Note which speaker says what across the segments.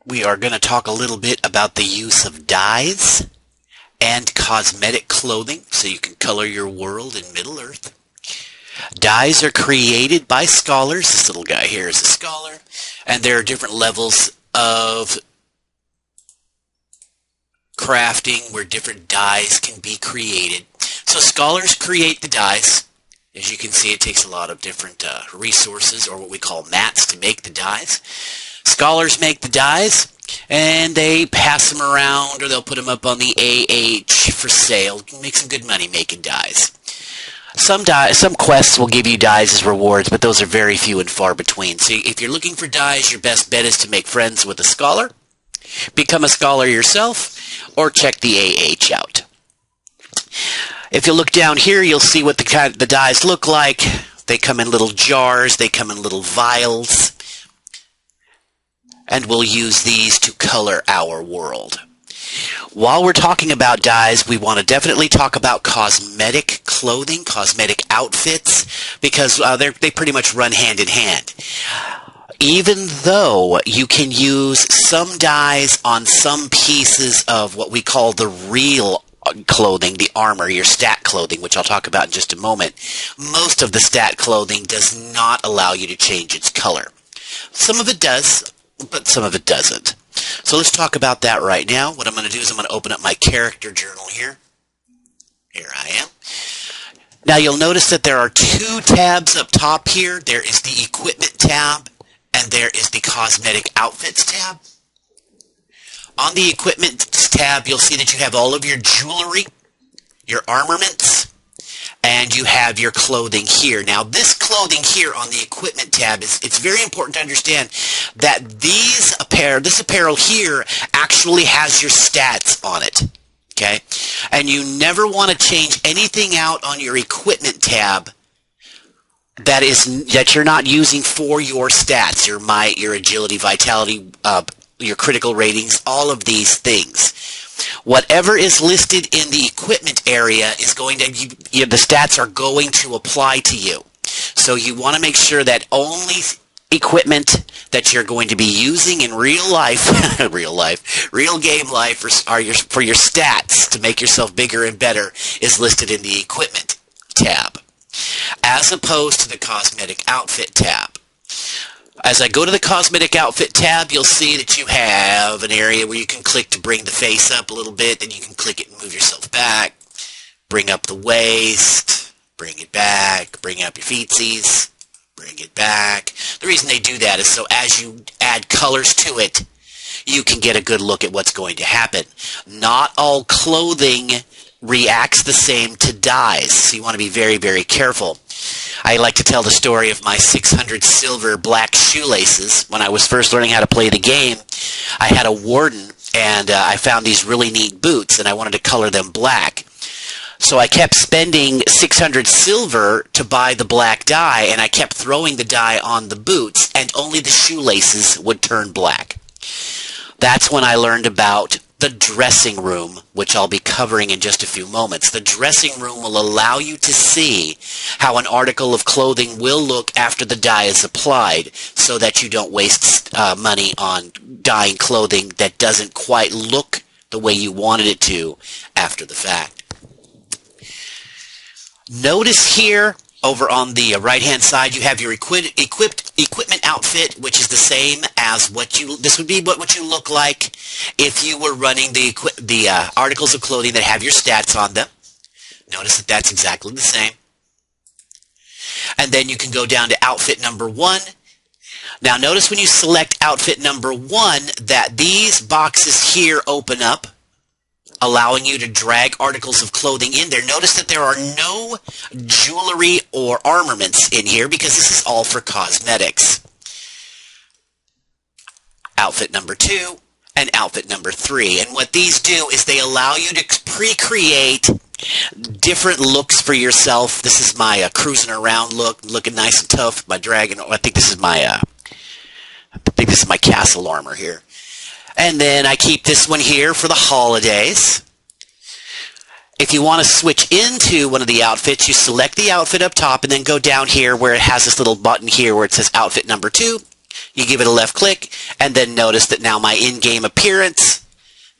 Speaker 1: we are going to talk a little bit about the use of dyes and cosmetic clothing so you can color your world in Middle-earth. Dyes are created by scholars. This little guy here is a scholar, and there are different levels of crafting where different dyes can be created. So scholars create the dyes. As you can see, it takes a lot of different resources, or what we call mats, to make the dyes. Scholars make the dyes, and they pass them around, or they'll put them up on the AH for sale. You can make some good money making dyes. Some quests will give you dyes as rewards, but those are very few and far between. So if you're looking for dyes, your best bet is to make friends with a scholar, become a scholar yourself, or check the AH out. If you look down here, you'll see what the dyes look like. They come in little jars, they come in little vials, and we'll use these to color our world. While we're talking about dyes, we want to definitely talk about cosmetic clothing, cosmetic outfits, because they pretty much run hand in hand. Even though you can use some dyes on some pieces of what we call the real clothing, the armor, your stat clothing, which I'll talk about in just a moment, most of the stat clothing does not allow you to change its color. Some of it does, but some of it doesn't. So let's talk about that right now. What I'm going to do is I'm going to open up my character journal here. Here I am. Now you'll notice that there are two tabs up top here. There is the equipment tab, and there is the cosmetic outfits tab. On the equipment tab, you'll see that you have all of your jewelry, your armaments, and you have your clothing here. Now, this clothing here on the equipment tab, it's very important to understand that this apparel here actually has your stats on it, okay? And you never want to change anything out on your equipment tab that you're not using for your stats, your might, your agility, vitality, your critical ratings, all of these things. Whatever is listed in the equipment area is going to, the stats are going to apply to you. So you want to make sure that only equipment that you're going to be using in real life, real game life, for your stats to make yourself bigger and better is listed in the equipment tab, as opposed to the cosmetic outfit tab. As I go to the cosmetic outfit tab, you'll see that you have an area where you can click to bring the face up a little bit, then you can click it and move yourself back, bring up the waist, bring it back, bring up your feetsies, bring it back. The reason they do that is so as you add colors to it, you can get a good look at what's going to happen. Not all clothing reacts the same to dyes, so you want to be very, very careful. I like to tell the story of my 600 silver black shoelaces. When I was first learning how to play the game, I had a warden, and I found these really neat boots, and I wanted to color them black. So I kept spending 600 silver to buy the black dye, and I kept throwing the dye on the boots, and only the shoelaces would turn black. That's when I learned about the dressing room, which I'll be covering in just a few moments. The dressing room will allow you to see how an article of clothing will look after the dye is applied, so that you don't waste money on dyeing clothing that doesn't quite look the way you wanted it to after the fact. Notice here, over on the right-hand side, you have your equipment outfit, which is the same as this would be what you look like if you were running the articles of clothing that have your stats on them. Notice that that's exactly the same. And then you can go down to outfit number 1. Now notice when you select outfit number 1 that these boxes here open up, allowing you to drag articles of clothing in there. Notice that there are no jewelry or armaments in here because this is all for cosmetics. Outfit number 2 and outfit number 3. And what these do is they allow you to pre-create different looks for yourself. This is my cruising around look, looking nice and tough. My dragon. I think this is my castle armor here. And then I keep this one here for the holidays. If you want to switch into one of the outfits, you select the outfit up top and then go down here where it has this little button here where it says outfit number 2. You give it a left click, and then notice that now my in-game appearance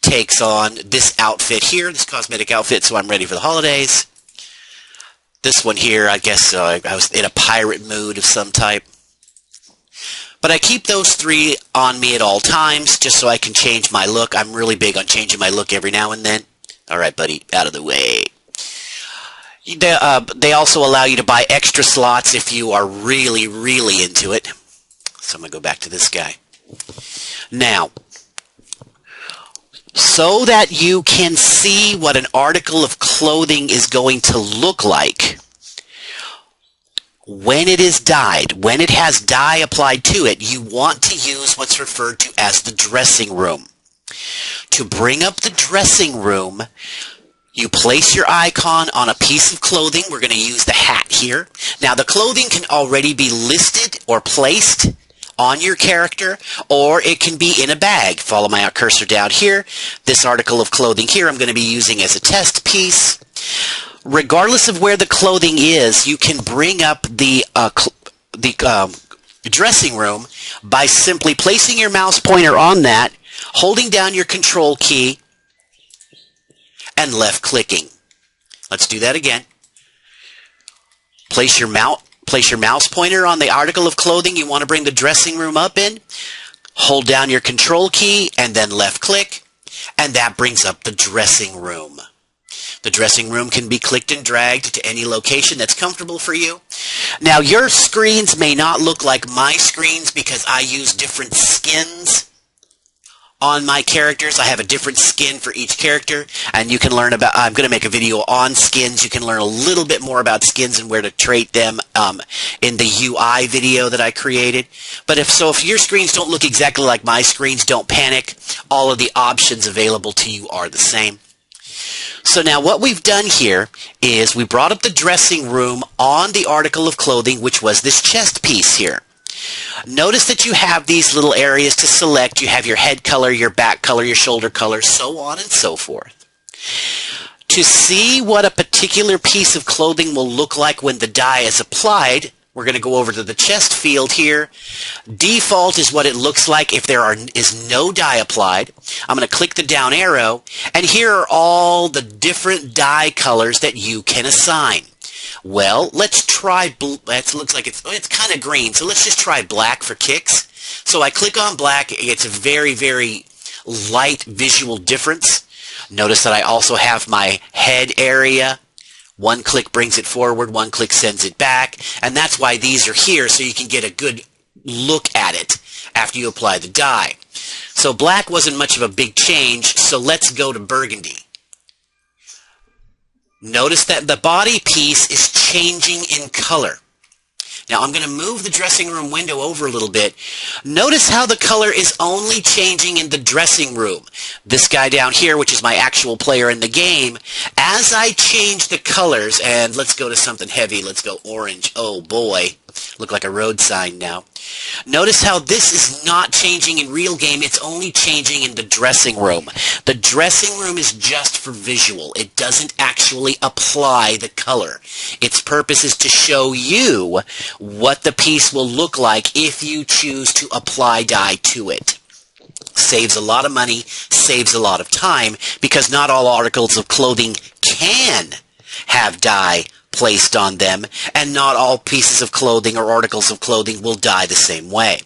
Speaker 1: takes on this outfit here, this cosmetic outfit, so I'm ready for the holidays. This one here, I guess I was in a pirate mood of some type. But I keep those three on me at all times, just so I can change my look. I'm really big on changing my look every now and then. All right, buddy, out of the way. They also allow you to buy extra slots if you are really, really into it. So I'm going to go back to this guy. Now, so that you can see what an article of clothing is going to look like when it is dyed, when it has dye applied to it, you want to use what's referred to as the dressing room. To bring up the dressing room, you place your icon on a piece of clothing. We're going to use the hat here. Now, the clothing can already be listed or placed on your character, or it can be in a bag. Follow my cursor down here. This article of clothing here I'm going to be using as a test piece. Regardless of where the clothing is, you can bring up the dressing room by simply placing your mouse pointer on that, holding down your control key, and left clicking. Let's do that again. Place your mouse pointer on the article of clothing you want to bring the dressing room up in, hold down your control key, and then left click, and that brings up the dressing room. The dressing room can be clicked and dragged to any location that's comfortable for you. Now, your screens may not look like my screens because I use different skins on my characters. I have a different skin for each character, and you can learn about, I'm going to make a video on skins. You can learn a little bit more about skins and where to trait them in the UI video that I created. But if your screens don't look exactly like my screens, don't panic. All of the options available to you are the same. So now what we've done here is we brought up the dressing room on the article of clothing, which was this chest piece here. Notice that you have these little areas to select. You have your head color, your back color, your shoulder color, so on and so forth. To see what a particular piece of clothing will look like when the dye is applied, we're going to go over to the chest field here. Default is what it looks like if there is no dye applied. I'm going to click the down arrow, and here are all the different dye colors that you can assign. Well, let's try blue. It looks like it's kind of green, so let's just try black for kicks. So I click on black. It's a very, very light visual difference. Notice that I also have my head area. One click brings it forward, one click sends it back, and that's why these are here, so you can get a good look at it after you apply the dye. So black wasn't much of a big change, so let's go to burgundy. Notice that the body piece is changing in color. Now I'm going to move the dressing room window over a little bit. Notice how the color is only changing in the dressing room. This guy down here, which is my actual player in the game, as I change the colors, and let's go to something heavy. Let's go orange. Oh boy, look like a road sign now. Notice how this is not changing in real game. It's only changing in the dressing room. The dressing room is just for visual. It doesn't actually apply the color. Its purpose is to show you what the piece will look like if you choose to apply dye to it. Saves a lot of money, saves a lot of time, because not all articles of clothing can have dye placed on them, and not all pieces of clothing or articles of clothing will dye the same way.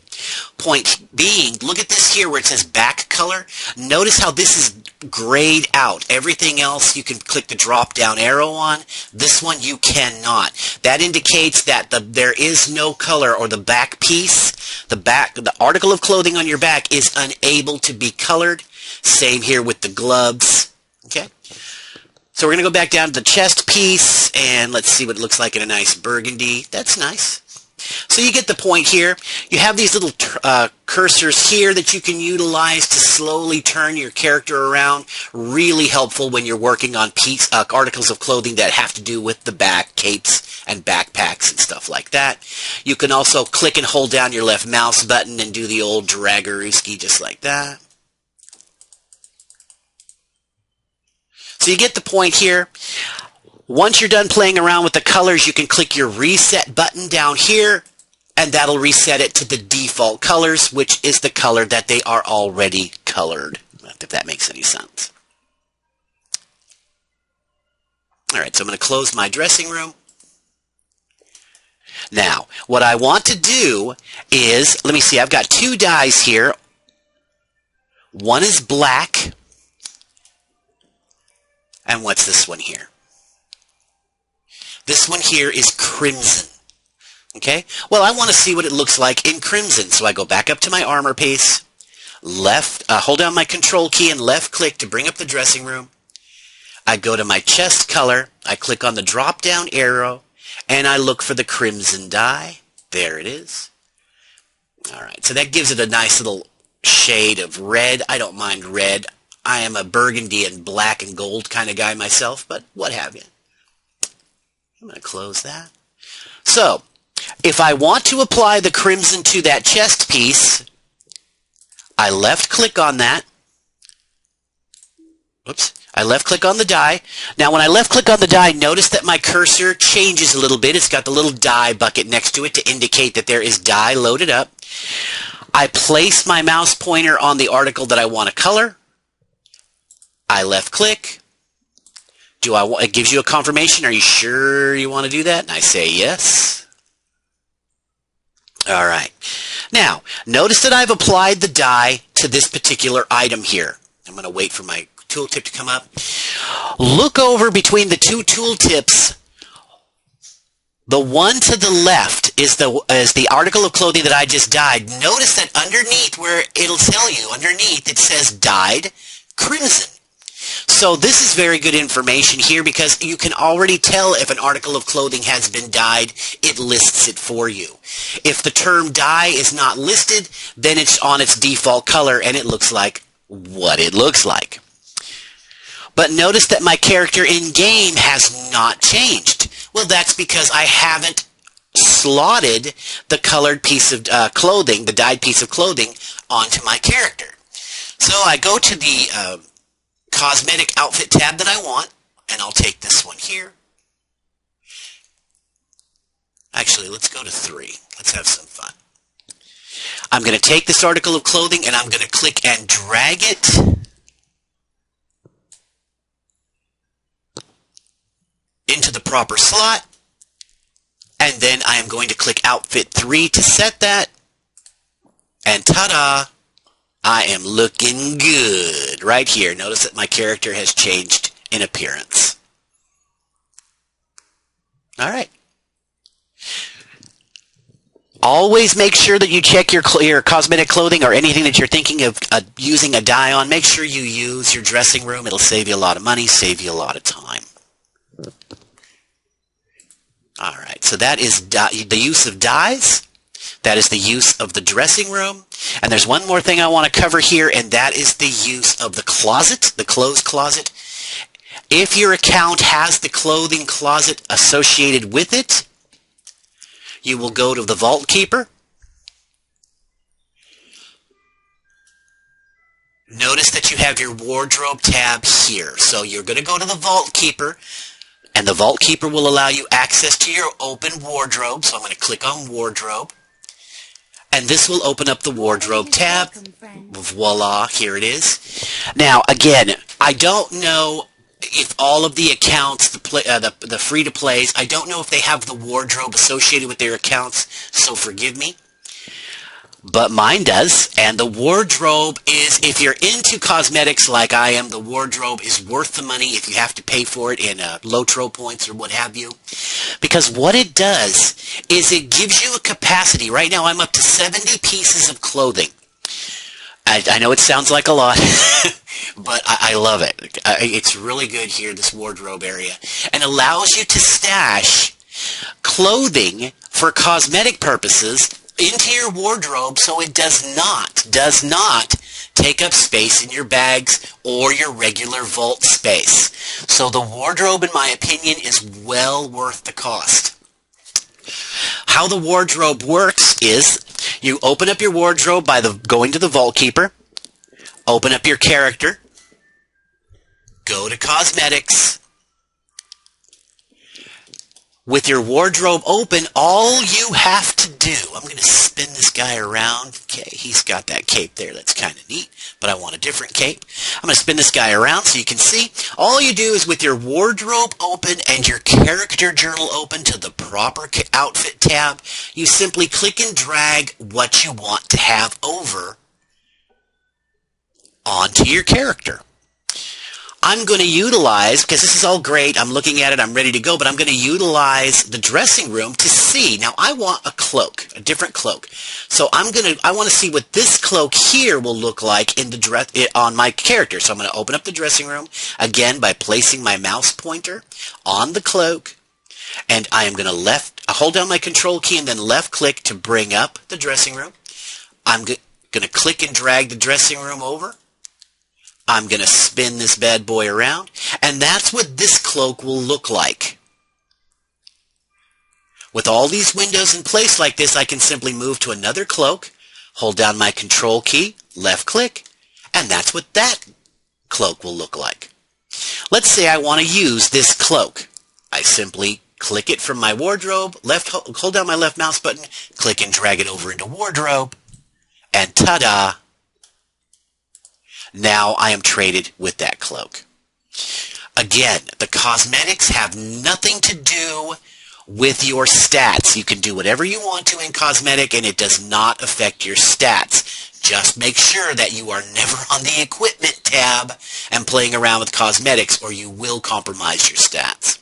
Speaker 1: Point being, look at this here where it says back color. Notice how this is grayed out. Everything else you can click the drop down arrow on. This one you cannot. That indicates that there is no color, or the back piece, the article of clothing on your back is unable to be colored. Same here with the gloves. Okay? So we're going to go back down to the chest piece, and let's see what it looks like in a nice burgundy. That's nice. So you get the point here. You have these little cursors here that you can utilize to slowly turn your character around. Really helpful when you're working on articles of clothing that have to do with the back, capes and backpacks and stuff like that. You can also click and hold down your left mouse button and do the old drag-a-rooski just like that. So you get the point here. Once you're done playing around with the colors, you can click your reset button down here, and that'll reset it to the default colors, which is the color that they are already colored, if that makes any sense. All right, so I'm going to close my dressing room. Now, what I want to do is, let me see, I've got two dyes here. One is black, and what's this one here? This one here is crimson. Okay, well, I want to see what it looks like in crimson, so I go back up to my armor piece, hold down my control key and left click to bring up the dressing room. I go to my chest color, I click on the drop down arrow, and I look for the crimson dye. There it is. All right, so that gives it a nice little shade of red. I don't mind red. I am a burgundy and black and gold kind of guy myself, but what have you. I'm going to close that. So, if I want to apply the crimson to that chest piece, I left click on that. Oops. I left click on the dye. Now when I left click on the dye, notice that my cursor changes a little bit. It's got the little dye bucket next to it to indicate that there is dye loaded up. I place my mouse pointer on the article that I want to color. I left click. It gives you a confirmation. Are you sure you want to do that? And I say yes. All right. Now, notice that I've applied the dye to this particular item here. I'm going to wait for my tooltip to come up. Look over between the two tooltips. The one to the left is the article of clothing that I just dyed. Notice that underneath, where it'll tell you, underneath it says dyed crimson. So this is very good information here because you can already tell if an article of clothing has been dyed. It lists it for you. If the term dye is not listed, then it's on its default color and it looks like what it looks like. But notice that my character in game has not changed. Well, that's because I haven't slotted the colored piece of clothing, the dyed piece of clothing, onto my character. So I go to the cosmetic outfit tab that I want, and I'll take this one here. Actually, let's go to 3. Let's have some fun. I'm going to take this article of clothing and I'm going to click and drag it into the proper slot, and then I am going to click Outfit 3 to set that, and ta-da! I am looking good right here. Notice that my character has changed in appearance. All right. Always make sure that you check your cosmetic clothing or anything that you're thinking of using a dye on. Make sure you use your dressing room. It'll save you a lot of money, save you a lot of time. All right, so that is the use of dyes. That is the use of the dressing room. And there's one more thing I want to cover here, and that is the use of the closet, the clothes closet. If your account has the clothing closet associated with it, you will go to the Vault Keeper. Notice that you have your wardrobe tab here. So you're going to go to the Vault Keeper, and the Vault Keeper will allow you access to your open wardrobe. So I'm going to click on Wardrobe. And this will open up the Wardrobe tab. Voila, here it is. Now, again, I don't know if all of the accounts, the free-to-plays, I don't know if they have the wardrobe associated with their accounts, so forgive me. But mine does, and the wardrobe is, if you're into cosmetics like I am, the wardrobe is worth the money if you have to pay for it in Lotro points or what have you. Because what it does is it gives you a capacity. Right now I'm up to 70 pieces of clothing. I know it sounds like a lot, but I love it. It's really good here, this wardrobe area, and allows you to stash clothing for cosmetic purposes into your wardrobe so it does not take up space in your bags or your regular vault space. So the wardrobe, in my opinion, is well worth the cost. How the wardrobe works is you open up your wardrobe by going to the Vault Keeper, open up your character, go to Cosmetics. With your wardrobe open, all you have to do, I'm going to spin this guy around. Okay, he's got that cape there. That's kind of neat, but I want a different cape. I'm going to spin this guy around so you can see. All you do is with your wardrobe open and your character journal open to the proper outfit tab, you simply click and drag what you want to have over onto your character. I'm going to utilize, because this is all great, I'm looking at it, I'm ready to go, but I'm going to utilize the dressing room to see. Now, I want a cloak, a different cloak. So I want to see what this cloak here will look like in the on my character. So I'm going to open up the dressing room, again, by placing my mouse pointer on the cloak, and I am going to hold down my control key and then left click to bring up the dressing room. I'm going to click and drag the dressing room over. I'm going to spin this bad boy around, and that's what this cloak will look like. With all these windows in place like this, I can simply move to another cloak, hold down my control key, left click, and that's what that cloak will look like. Let's say I want to use this cloak. I simply click it from my wardrobe, hold down my left mouse button, click and drag it over into wardrobe, and ta-da! Now I am traded with that cloak. Again, the cosmetics have nothing to do with your stats. You can do whatever you want to in cosmetic and it does not affect your stats. Just make sure that you are never on the equipment tab and playing around with cosmetics or you will compromise your stats.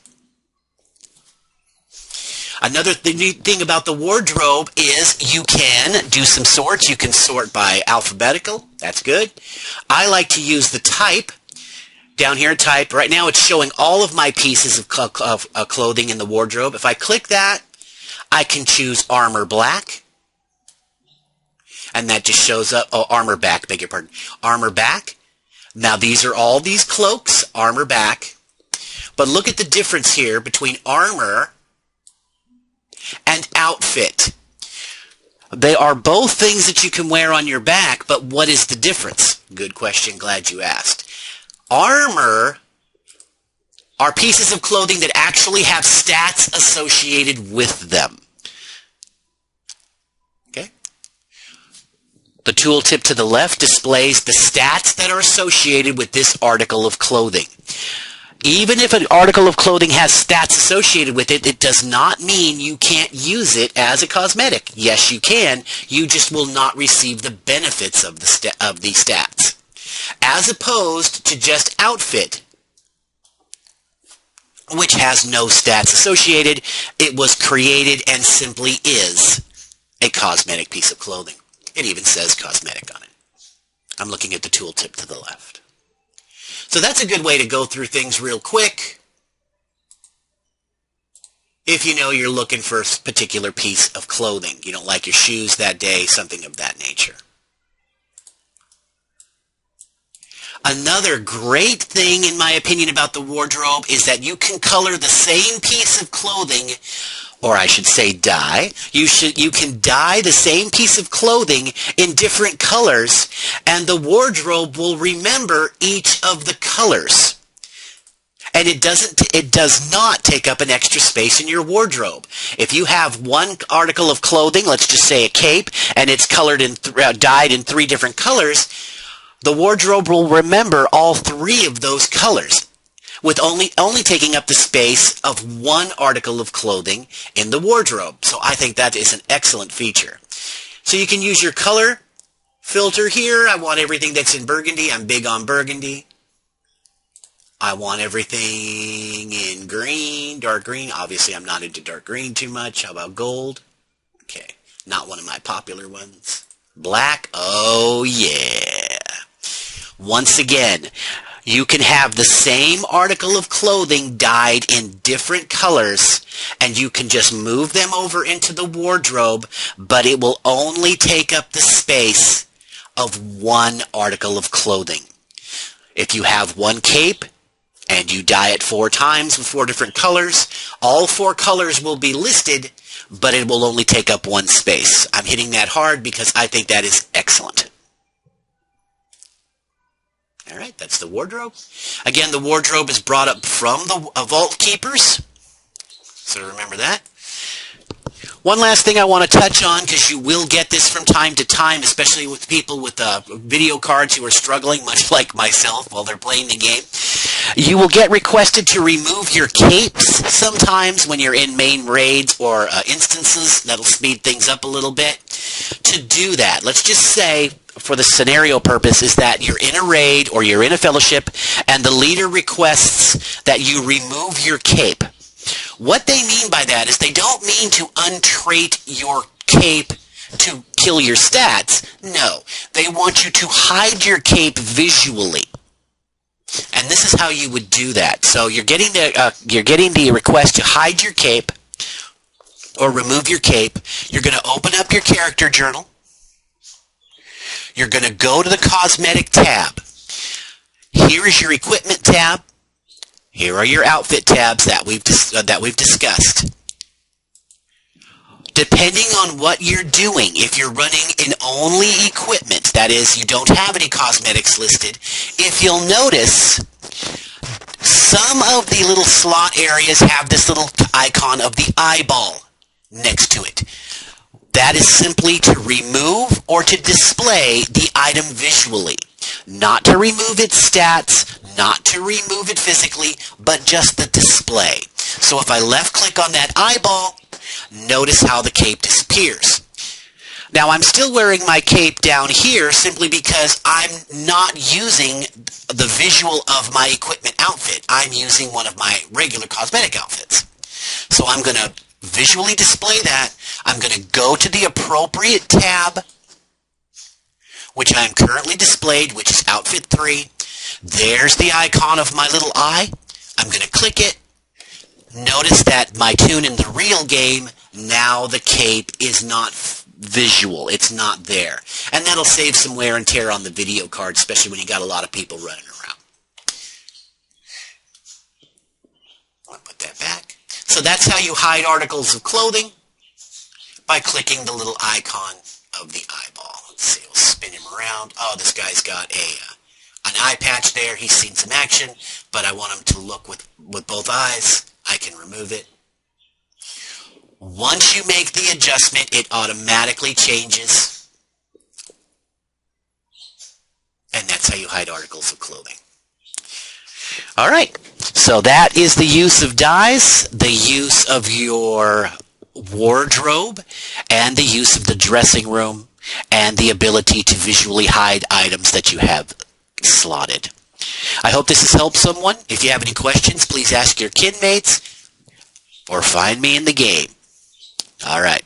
Speaker 1: Another thing about the wardrobe is you can do some sorts. You can sort by alphabetical. That's good. I like to use the type. Down here, type. Right now it's showing all of my pieces of clothing in the wardrobe. If I click that, I can choose armor black. And that just shows up. Oh, armor back. Beg your pardon. Armor back. Now these are all these cloaks. Armor back. But look at the difference here between armor and outfit. They are both things that you can wear on your back, but what is the difference? Good question, glad you asked. Armor are pieces of clothing that actually have stats associated with them. Okay? The tooltip to the left displays the stats that are associated with this article of clothing. Even if an article of clothing has stats associated with it, it does not mean you can't use it as a cosmetic. Yes, you can. You just will not receive the benefits of the stats. As opposed to just outfit, which has no stats associated. It was created and simply is a cosmetic piece of clothing. It even says cosmetic on it. I'm looking at the tooltip to the left. So that's a good way to go through things real quick if you know you're looking for a particular piece of clothing. You don't like your shoes that day, something of that nature. Another great thing, in my opinion, about the wardrobe is that you can color the same piece of clothing, or I should say dye. You can dye the same piece of clothing in different colors, and the wardrobe will remember each of the colors. And it does not take up an extra space in your wardrobe. If you have one article of clothing, let's just say a cape, and it's colored in dyed in 3 different colors, the wardrobe will remember all 3 of those colors, with only taking up the space of one article of clothing in the wardrobe. So I think that is an excellent feature. So you can use your color filter here. I want everything that's in burgundy. I'm big on burgundy. I want everything in green, dark green. Obviously, I'm not into dark green too much. How about gold? Okay, not one of my popular ones. Black? Oh, yeah. Once again, you can have the same article of clothing dyed in different colors, and you can just move them over into the wardrobe, but it will only take up the space of one article of clothing. If you have one cape, and you dye it 4 times with 4 different colors, all 4 colors will be listed, but it will only take up one space. I'm hitting that hard because I think that is excellent. All right, that's the wardrobe. Again, the wardrobe is brought up from the Vault Keepers. So remember that. One last thing I want to touch on, because you will get this from time to time, especially with people with video cards who are struggling, much like myself, while they're playing the game. You will get requested to remove your capes sometimes when you're in main raids or instances. That'll speed things up a little bit. To do that, let's just say, for the scenario purpose, is that you're in a raid or you're in a fellowship and the leader requests that you remove your cape. What they mean by that is they don't mean to untrait your cape to kill your stats. No, they want you to hide your cape visually. And this is how you would do that. So you're getting the request to hide your cape or remove your cape. You're going to open up your character journal. You're going to go to the cosmetic tab. Here is your equipment tab. Here are your outfit tabs that we've discussed. Depending on what you're doing, if you're running in only equipment, that is, you don't have any cosmetics listed, if you'll notice, some of the little slot areas have this little icon of the eyeball next to it. That is simply to remove or to display the item visually. Not to remove its stats, not to remove it physically, but just the display. So if I left click on that eyeball, notice how the cape disappears. Now I'm still wearing my cape down here simply because I'm not using the visual of my equipment outfit. I'm using one of my regular cosmetic outfits. So I'm going to visually display that. I'm going to go to the appropriate tab, which I'm currently displayed, which is Outfit 3. There's the icon of my little eye. I'm going to click it. Notice that my tune in the real game, now the cape is not visual. It's not there. And that'll save some wear and tear on the video card, especially when you got a lot of people running around. I'll put that back. So that's how you hide articles of clothing, by clicking the little icon of the eyeball. Let's see, we'll spin him around. Oh, this guy's got an eye patch there. He's seen some action, but I want him to look with both eyes. I can remove it. Once you make the adjustment, it automatically changes. And that's how you hide articles of clothing. All right, so that is the use of dyes, the use of your wardrobe, and the use of the dressing room, and the ability to visually hide items that you have slotted. I hope this has helped someone. If you have any questions, please ask your kidmates or find me in the game. All right.